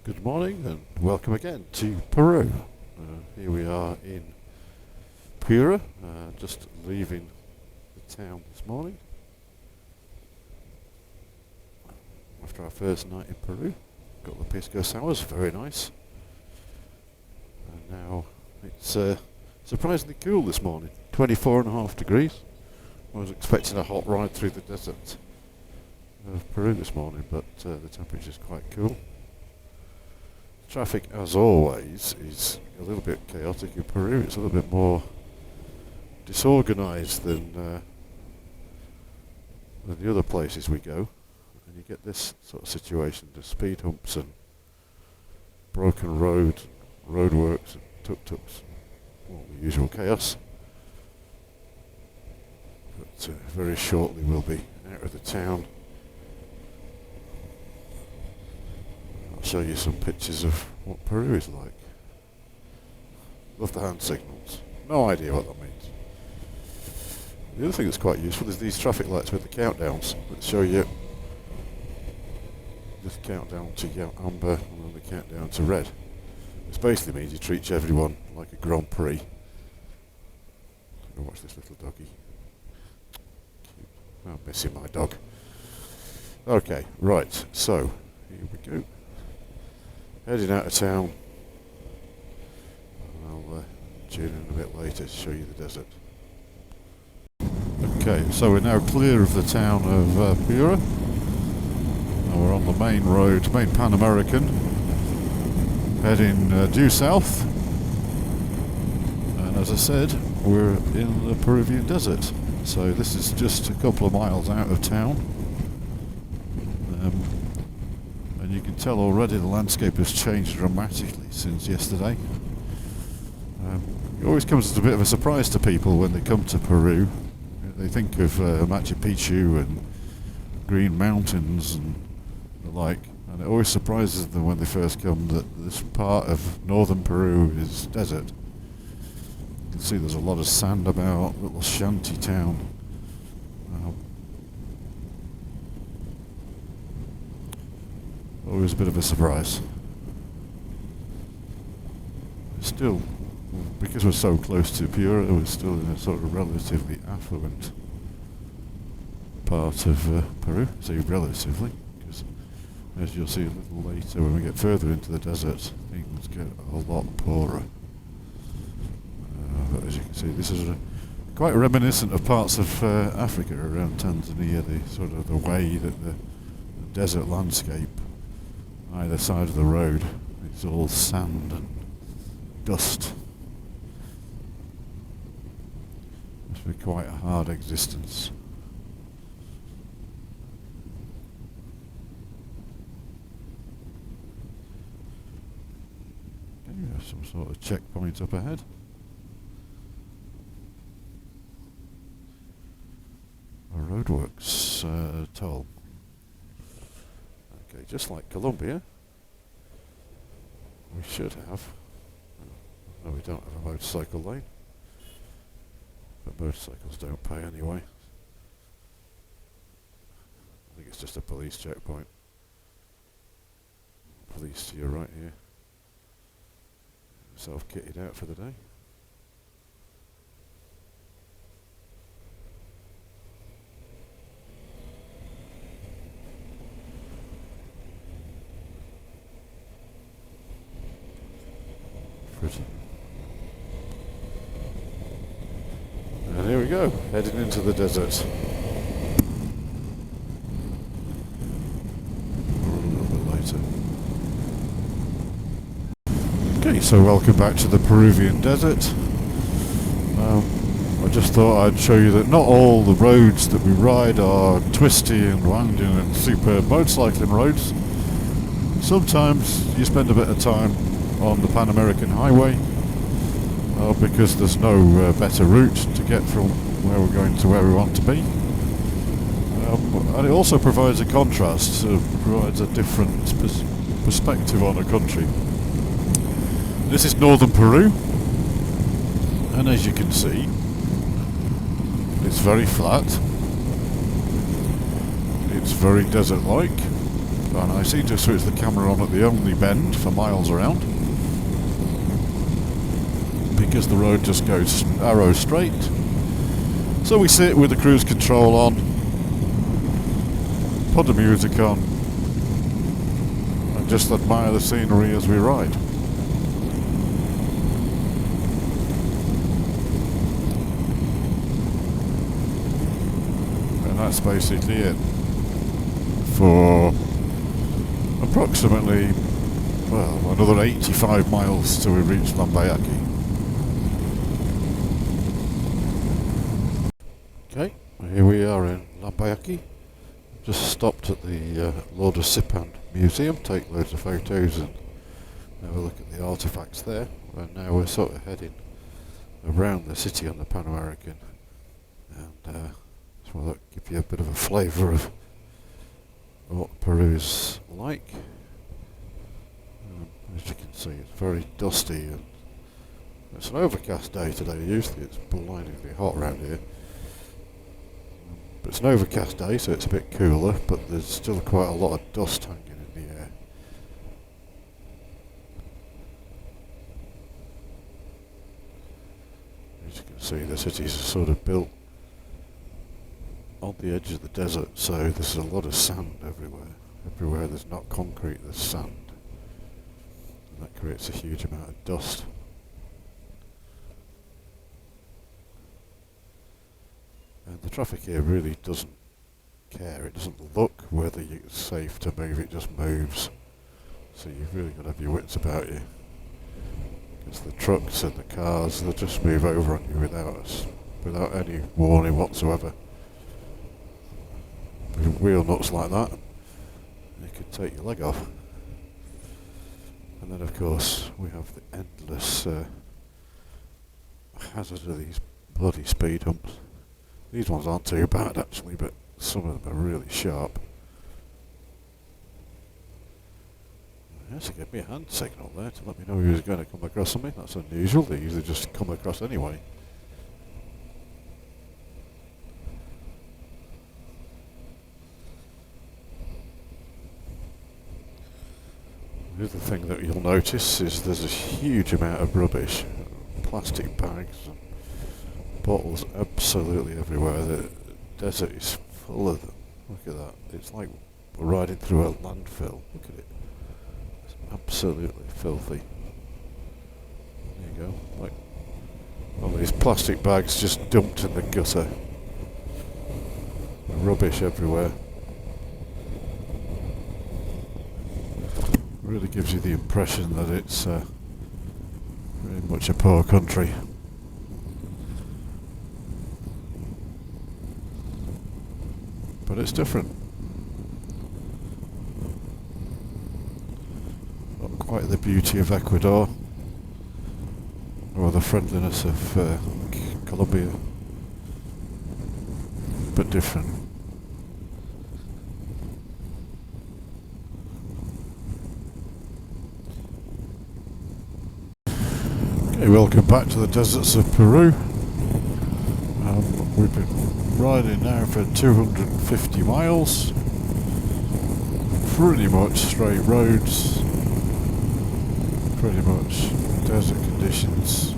Good morning and welcome again to Peru. Here we are in Piura, just leaving the town this morning after our first night in Peru. Got the pisco sours, very nice. And now it's surprisingly cool this morning, 24.5 degrees. I was expecting a hot ride through the desert of Peru this morning, but the temperature is quite cool. Traffic, as always, is a little bit chaotic in Peru. It's a little bit more disorganised than the other places we go, and you get this sort of situation: the speed humps and broken roadworks, and tuk-tuks, all the usual chaos. But very shortly we'll be out of the town. I'll show you some pictures of what Peru is like. Love the hand signals. No idea what that means. The other thing that's quite useful is these traffic lights with the countdowns that show you this countdown to amber and then the countdown to red. Which basically means you treat everyone like a Grand Prix. Watch this little doggy. I'm missing my dog. Okay, right, so here we go. Heading out of town. I'll tune in a bit later to show you the desert. Okay, so we're now clear of the town of Piura. Now we're on the main road, main Pan American, heading due south. And as I said, we're in the Peruvian desert. So this is just a couple of miles out of town. And you can tell already the landscape has changed dramatically since yesterday. It always comes as a bit of a surprise to people when they come to Peru. They think of Machu Picchu and green mountains and the like, and it always surprises them when they first come that this part of northern Peru is desert. You can see there's a lot of sand about, little shanty town. Always a bit of a surprise. Still, because we're so close to Piura, we're still in a sort of relatively affluent part of Peru. I say relatively, because as you'll see a little later, when we get further into the desert, things get a lot poorer. But as you can see, this is quite reminiscent of parts of Africa around Tanzania. The sort of the way that the desert landscape either side of the road, it's all sand and dust. Must be quite a hard existence. Okay, we have some sort of checkpoint up ahead. A roadworks toll. Okay, just like Colombia, we should have. No, we don't have a motorcycle lane, but motorcycles don't pay anyway. I think it's just a police checkpoint. Police to your right here. Self-kitted out for the day. And here we go, heading into the desert. A little bit later. Okay, so welcome back to the Peruvian desert. I just thought I'd show you that not all the roads that we ride are twisty and winding and superb motorcycling roads. Sometimes you spend a bit of time on the Pan American Highway because there's no better route to get from where we're going to where we want to be. And it also provides a contrast, provides a different perspective on a country. This is northern Peru, and as you can see, it's very flat, it's very desert-like. And I seem to switch the camera on at the only bend for miles around, because the road just goes arrow straight. So we sit with the cruise control on, put the music on, and just admire the scenery as we ride. And that's basically it for approximately, well, another 85 miles till we reach Lambayaki. Okay, here we are in Lambayaki. Just stopped at the Lord of Sipan Museum, take loads of photos and have a look at the artefacts there. And now we're sort of heading around the city on the Pan American, and just want to give you a bit of a flavour of what Peru's like. As you can see, it's very dusty, and it's an overcast day today. Usually it's blindingly hot around here, but it's an overcast day, so it's a bit cooler, but there's still quite a lot of dust hanging in the air. As you can see, the cities are sort of built on the edge of the desert, so there's a lot of sand everywhere. Everywhere there's not concrete, there's sand. And that creates a huge amount of dust. And the traffic here really doesn't care. It doesn't look whether it's safe to move, it just moves. So you've really got to have your wits about you. Because the trucks and the cars, they'll just move over on you without any warning whatsoever. With wheel nuts like that, you could take your leg off. And then of course we have the endless hazard of these bloody speed humps. These ones aren't too bad actually, but some of them are really sharp. Yes, he gave me a hand signal there to let me know he was going to come across something. That's unusual, they usually just come across anyway. The other thing that you'll notice is there's a huge amount of rubbish, plastic bags and bottles absolutely everywhere. The desert is full of them. Look at that. It's like we're riding through a landfill. Look at it. It's absolutely filthy. There you go. Like all these plastic bags just dumped in the gutter. Rubbish everywhere. Really gives you the impression that it's very much a poor country. But it's different. Not quite the beauty of Ecuador or the friendliness of Colombia, but different. Okay, welcome back to the deserts of Peru. We've been riding now for 250 miles. Pretty much straight roads. Pretty much desert conditions,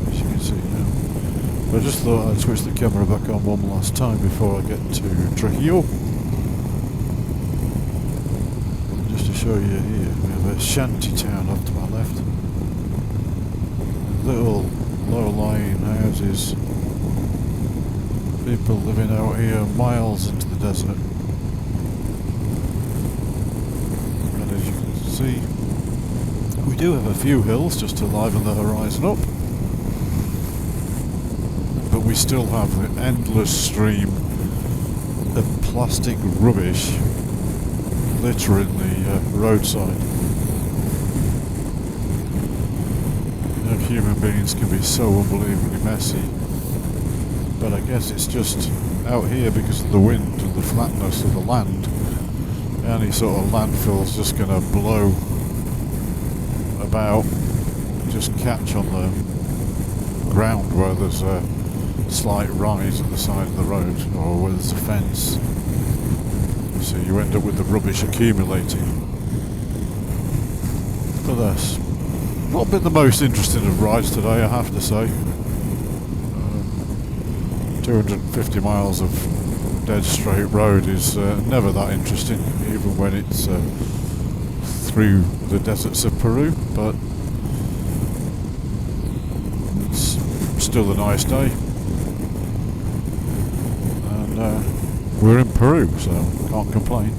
as you can see now. But I just thought I'd switch the camera back on one last time before I get to Trujillo. Just to show you here, we have a shanty town off to my left. Little low-lying houses. People living out here miles into the desert. And as you can see, we do have a few hills just to liven the horizon up. But we still have the endless stream of plastic rubbish littering the roadside. Human beings can be so unbelievably messy, but I guess it's just out here because of the wind and the flatness of the land. Any sort of landfill's just going to blow about, just catch on the ground where there's a slight rise at the side of the road or where there's a fence. so you end up with the rubbish accumulating. But that's not been the most interesting of rides today, I have to say. 250 miles of dead straight road is never that interesting, even when it's through the deserts of Peru, but it's still a nice day. And we're in Peru, so can't complain.